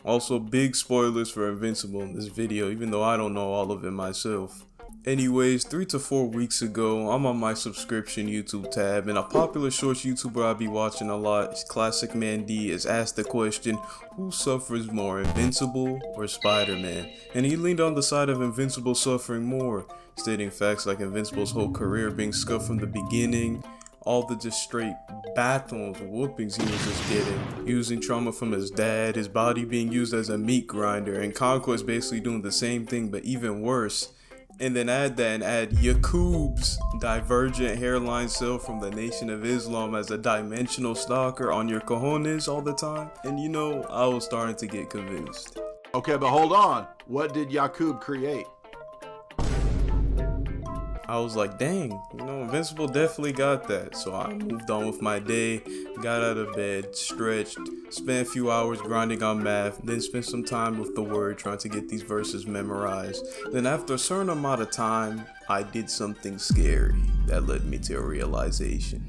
Also, big spoilers for Invincible in this video, even though I don't know all of it myself. Anyways, 3 to 4 weeks ago, I'm on my subscription YouTube tab, and a popular shorts YouTuber I be watching a lot, Classic Man D, is asked the question, who suffers more, Invincible or Spider-Man? And he leaned on the side of Invincible suffering more, stating facts like Invincible's whole career being scuffed from the beginning, all the just straight batons, whoopings he was just getting, using trauma from his dad, his body being used as a meat grinder, and Conquest basically doing the same thing but even worse. And then add 𝙸𝚗𝚝𝚛𝚘's divergent hairline cell from the Nation of Islam as a dimensional stalker on your cojones all the time. And you know, I was starting to get convinced. Okay, but hold on. What did 𝙸𝚗𝚝𝚛𝚘 create? I was like, dang, you know, Invincible definitely got that. So I moved on with my day, got out of bed, stretched, spent a few hours grinding on math, then spent some time with the word trying to get these verses memorized. Then after a certain amount of time, I did something scary that led me to a realization.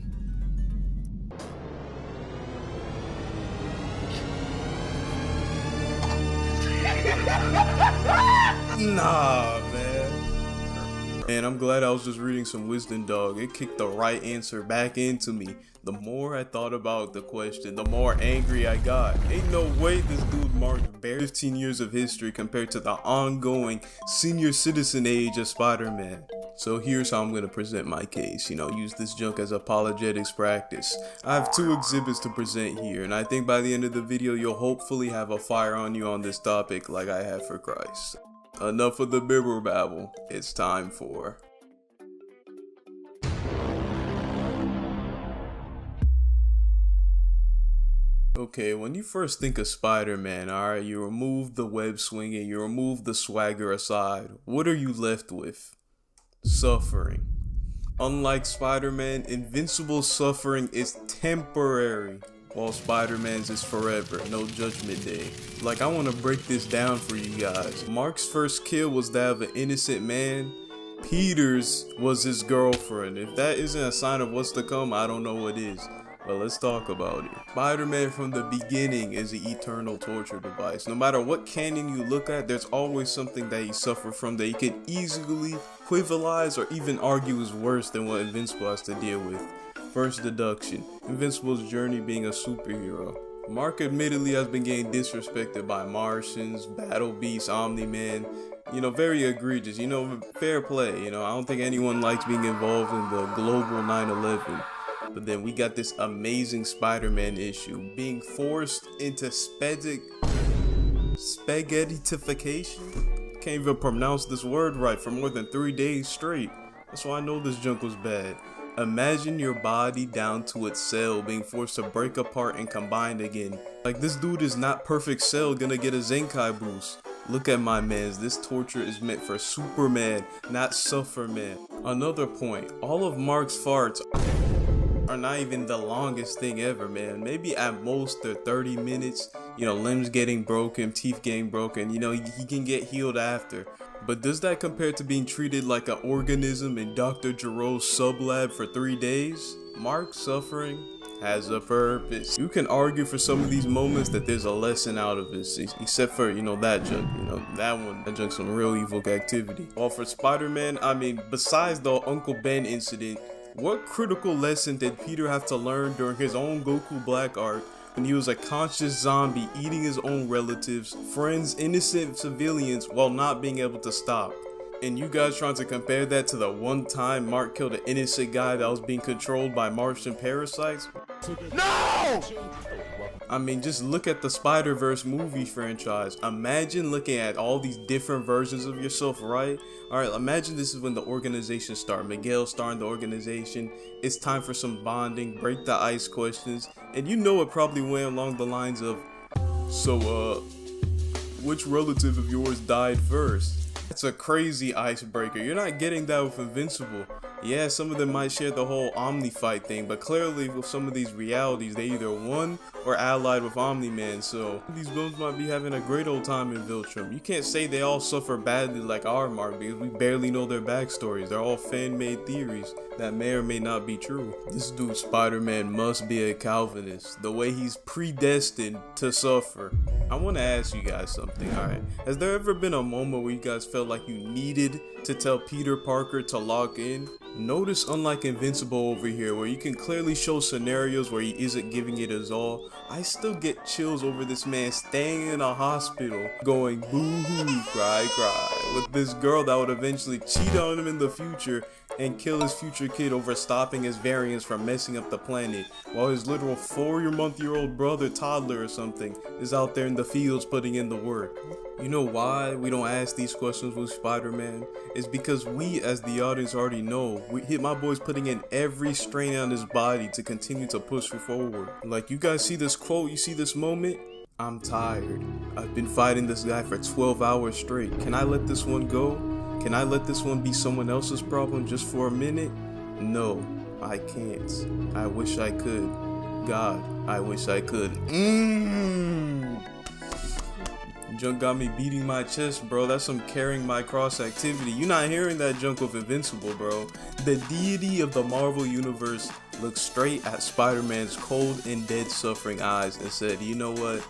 Nah, man. And I'm glad I was just reading some wisdom, dog. It kicked the right answer back into me. The more I thought about the question, the more angry I got. Ain't no way this dude marked bare 15 years of history compared to the ongoing senior citizen age of Spider-Man. So here's how I'm gonna present my case, you know, use this junk as apologetics practice. I have 2 exhibits to present here, and I think by the end of the video, you'll hopefully have a fire on you on this topic like I have for Christ. Enough of the bibber babble, it's time for... Okay, when you first think of Spider-Man, alright, you remove the web swinging, you remove the swagger aside, what are you left with? Suffering. Unlike Spider-Man, Invincible's suffering is temporary, while Spider-Man's is forever, no judgment day. Like, I want to break this down for you guys. Mark's first kill was that of an innocent man. Peter's was his girlfriend. If that isn't a sign of what's to come, I don't know what is. But let's talk about it. Spider-Man from the beginning is an eternal torture device. No matter what canon you look at, there's always something that he suffered from that he could easily equivalize or even argue is worse than what Invincible has to deal with. First deduction, Invincible's journey being a superhero. Mark admittedly has been getting disrespected by Martians, Battle Beasts, Omni-Man, you know, very egregious, you know, fair play, you know, I don't think anyone likes being involved in the global 9/11. But then we got this amazing Spider-Man issue, being forced into spaghettification? Can't even pronounce this word right for more than 3 days straight. That's why I know this junk was bad. Imagine your body down to its cell being forced to break apart and combine again. Like, this dude is not Perfect Cell gonna get a Zenkai boost. Look at my mans, this torture is meant for Superman, not Sufferman. Another point, all of Mark's farts are not even the longest thing ever, man. Maybe at most they're 30 minutes, you know, limbs getting broken, teeth getting broken, you know, he can get healed after. But does that compare to being treated like an organism in Dr. Giroux's sublab for 3 days? Mark's suffering has a purpose. You can argue for some of these moments that there's a lesson out of this, except for, you know, that junk, you know, that junk's some real evil activity. While for Spider-Man, I mean, besides the Uncle Ben incident, what critical lesson did Peter have to learn during his own Goku Black arc when he was a conscious zombie eating his own relatives, friends, innocent civilians while not being able to stop? And you guys trying to compare that to the one time Mark killed an innocent guy that was being controlled by Martian parasites? No! I mean, just look at the Spider-Verse movie franchise. Imagine looking at all these different versions of yourself, right? Alright, imagine this is when the organization started. Miguel starting the organization. It's time for some bonding, break the ice questions. And you know it probably went along the lines of, so, which relative of yours died first? That's a crazy icebreaker. You're not getting that with Invincible. Yeah, some of them might share the whole Omni fight thing, but clearly with some of these realities, they either won or allied with Omni-Man, so these villains might be having a great old time in Viltrum. You can't say they all suffer badly like our Mark, because we barely know their backstories. They're all fan-made theories that may or may not be true. This dude Spider-Man must be a Calvinist, the way he's predestined to suffer. I want to ask you guys something, alright? Has there ever been a moment where you guys felt like you needed to tell Peter Parker to lock in? Notice, unlike Invincible over here, where you can clearly show scenarios where he isn't giving it his all, I still get chills over this man staying in a hospital going boo-hoo, cry, cry, with this girl that would eventually cheat on him in the future and kill his future kid over stopping his variants from messing up the planet, while his literal 4-month-old brother, toddler or something, is out there in the fields putting in the work. You know why we don't ask these questions with Spider-Man? It's because we, as the audience, already know. My boy's putting in every strain on his body to continue to push forward. Like, you guys see this quote, you see this moment? I'm tired. I've been fighting this guy for 12 hours straight. Can I let this one go? Can I let this one be someone else's problem just for a minute? No, I can't. I wish I could. God, I wish I could. Junk got me beating my chest, bro. That's some carrying my cross activity. You're not hearing that junk with Invincible, bro. The deity of the Marvel Universe looked straight at Spider-Man's cold and dead suffering eyes and said, you know what?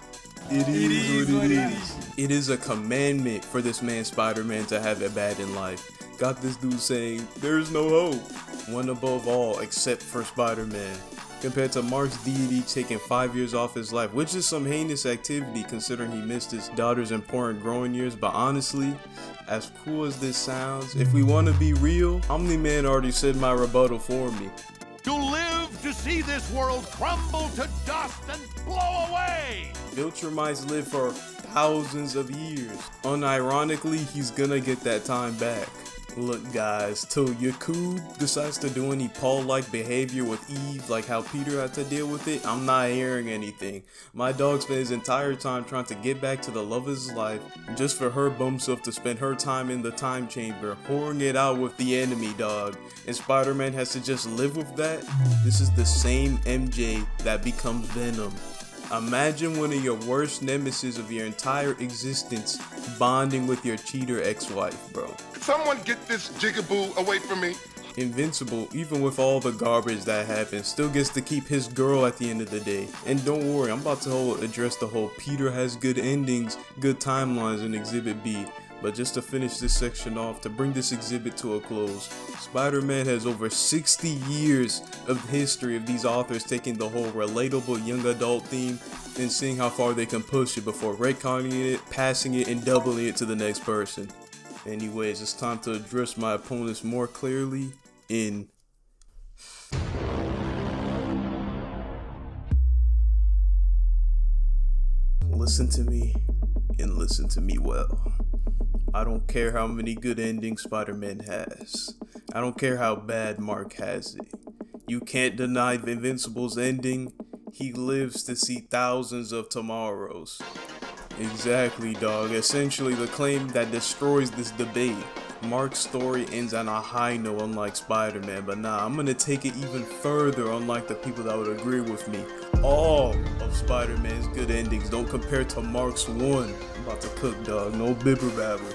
It is what it is. It is a commandment for this man Spider-Man to have it bad in life. Got this dude saying, there's no hope. One above all except for Spider-Man. Compared to Mark's deity taking 5 years off his life, which is some heinous activity considering he missed his daughter's important growing years. But honestly, as cool as this sounds, if we want to be real, Omni-Man already said my rebuttal for me. You'll live to see this world crumble to dust and blow away! Viltrumites live for thousands of years. Unironically, he's gonna get that time back. Look guys, till 𝙸𝚗𝚝𝚛𝚘 decides to do any Paul-like behavior with Eve, like how Peter had to deal with it, I'm not hearing anything. My dog spent his entire time trying to get back to the love of his life, just for her bum self to spend her time in the time chamber, whoring it out with the enemy, dog. And Spider-Man has to just live with that? This is the same MJ that becomes Venom. Imagine one of your worst nemesis of your entire existence bonding with your cheater ex-wife, bro. Someone get this jigaboo away from me. Invincible, even with all the garbage that happens, still gets to keep his girl at the end of the day. And don't worry, I'm about to address the whole Peter has good endings, good timelines in Exhibit B. But just to finish this section off, to bring this exhibit to a close, Spider-Man has over 60 years of history of these authors taking the whole relatable young adult theme and seeing how far they can push it before retconning it, passing it, and doubling it to the next person. Anyways, it's time to address my opponents more clearly in listen to me and listen to me well. I don't care how many good endings Spider-Man has. I don't care how bad Mark has it. You can't deny Invincible's ending. He lives to see thousands of tomorrows. Exactly, dog. Essentially the claim that destroys this debate. Mark's story ends on a high note unlike Spider-Man, but nah, I'm gonna take it even further unlike the people that would agree with me. All of Spider-Man's good endings don't compare to Mark's one. I'm about to cook, dog. No bibber babble.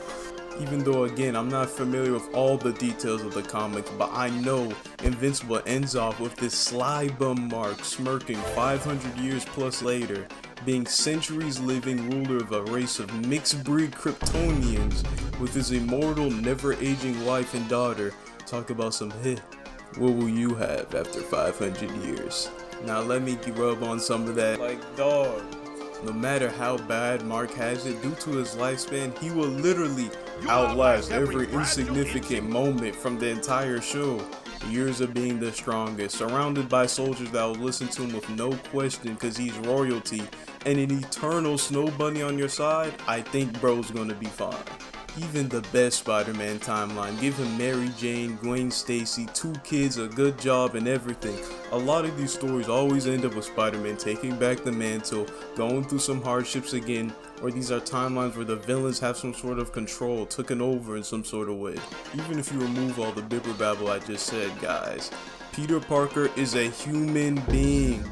Even though, again, I'm not familiar with all the details of the comics, but I know Invincible ends off with this sly bum Mark smirking 500 years plus later, being centuries living ruler of a race of mixed breed Kryptonians with his immortal, never aging wife and daughter. Talk about some hit. What will you have after 500 years? Now let me rub on some of that. Like, dog, no matter how bad Mark has it, due to his lifespan, he will literally outlast every insignificant moment from the entire show. Years of being the strongest, surrounded by soldiers that will listen to him with no question because he's royalty, and an eternal snow bunny on your side, I think bro's gonna be fine. Even the best Spider-Man timeline, give him Mary Jane, Gwen Stacy, 2 kids, a good job, and everything. A lot of these stories always end up with Spider-Man taking back the mantle, going through some hardships again, or these are timelines where the villains have some sort of control, taken over in some sort of way. Even if you remove all the bibber babble I just said, guys, Peter Parker is a human being.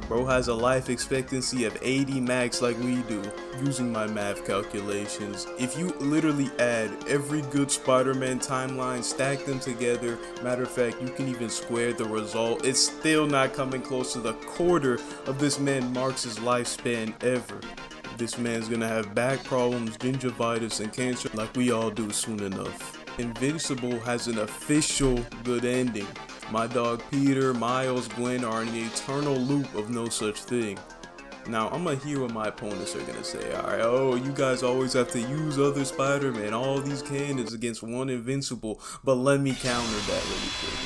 Bro has a life expectancy of 80 max like we do, using my math calculations. If you literally add every good Spider-Man timeline, stack them together, matter of fact, you can even square the result, it's still not coming close to the quarter of this man Mark's lifespan ever. This man's gonna have back problems, gingivitis, and cancer like we all do soon enough. Invincible has an official good ending. My dog Peter, Miles, Gwen are in the eternal loop of no such thing. Now, I'm gonna hear what my opponents are gonna say. Alright, oh, you guys always have to use other Spider-Man, all these canons against one Invincible, but let me counter that really quick.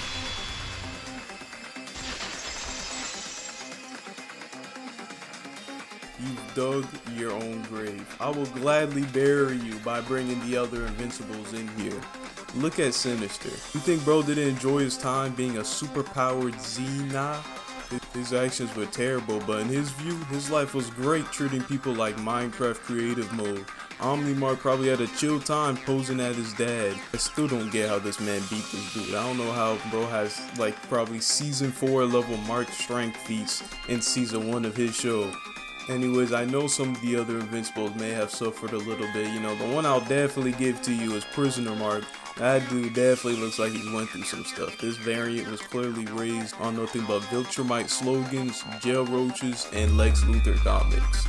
You've dug your own grave. I will gladly bury you by bringing the other Invincibles in here. Look at Sinister. You think bro didn't enjoy his time being a superpowered Xena? His actions were terrible, but in his view, his life was great treating people like Minecraft creative mode. Omnimark probably had a chill time posing at his dad. I still don't get how this man beat this dude. I don't know how bro has like probably season 4 level Mark strength feats in season 1 of his show. Anyways, I know some of the other Invincibles may have suffered a little bit. You know, the one I'll definitely give to you is Prisoner Mark. That dude definitely looks like he went through some stuff. This variant was clearly raised on nothing but 𝙸𝚗𝚝𝚛𝚘 slogans, jail roaches, and Lex Luthor comics.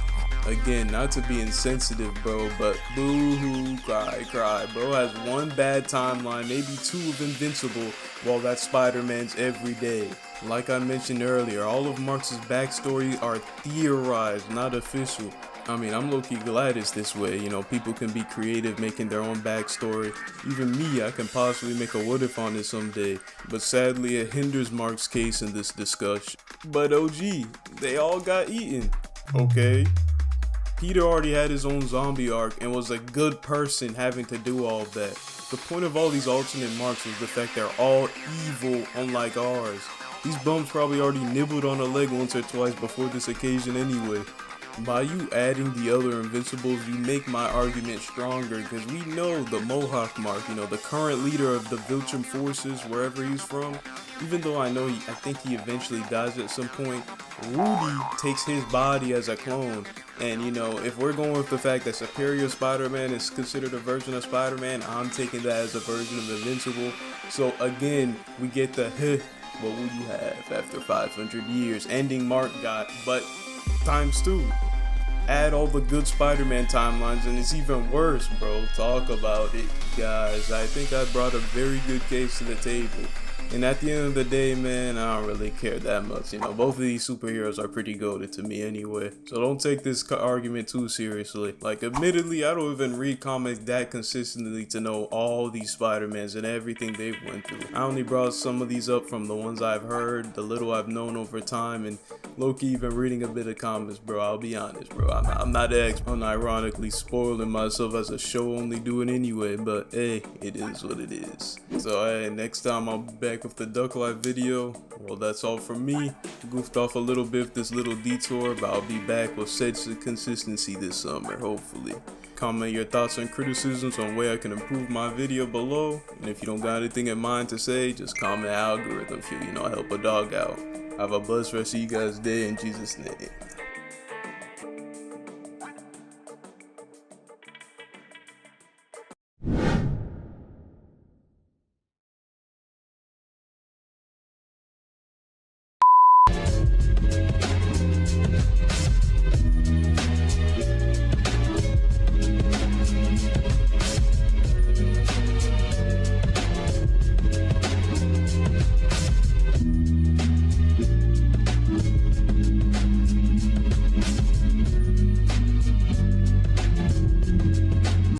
Again, not to be insensitive, bro, but boo-hoo, cry, cry. Bro has one bad timeline, maybe 2 of Invincible, while that's Spider-Man's every day. Like I mentioned earlier, all of Mark's backstory are theorized, not official. I mean, I'm low-key glad it's this way. You know, people can be creative making their own backstory. Even me, I can possibly make a what if on it someday. But sadly, it hinders Mark's case in this discussion. But OG, they all got eaten. Okay. Peter already had his own zombie arc and was a good person having to do all of that. The point of all these alternate Marks was the fact they're all evil, unlike ours. These bums probably already nibbled on a leg once or twice before this occasion anyway. By you adding the other Invincibles, you make my argument stronger, because we know the Mohawk Mark, you know, the current leader of the 𝙸𝚗𝚝𝚛𝚘 forces, wherever he's from, even though I know I think he eventually dies at some point, Rudy takes his body as a clone. And you know, if we're going with the fact that Superior Spider-Man is considered a version of Spider-Man, I'm taking that as a version of Invincible. So again, we get the what will you have after 500 years? Ending Mark got, but times 2. Add all the good Spider-Man timelines and it's even worse, bro. Talk about it, guys. I think I brought a very good case to the table. And at the end of the day, man, I don't really care that much. You know, both of these superheroes are pretty goated to me anyway. So don't take this argument too seriously. Like, admittedly, I don't even read comics that consistently to know all these Spider-Mans and everything they've went through. I only brought some of these up from the ones I've heard, the little I've known over time, and low-key even reading a bit of comics, bro. I'll be honest, bro. I'm not unironically spoiling myself as a show only doing anyway, but hey, it is what it is. So hey, next time I'll be back with the Duck Life video. Well, that's all from me. Goofed off a little bit with this little detour, but I'll be back with such consistency this summer, hopefully. Comment your thoughts and criticisms on where I can improve my video below. And if you don't got anything in mind to say, just comment algorithm if you know, help a dog out. Have a blessed rest of you guys' day in Jesus' name.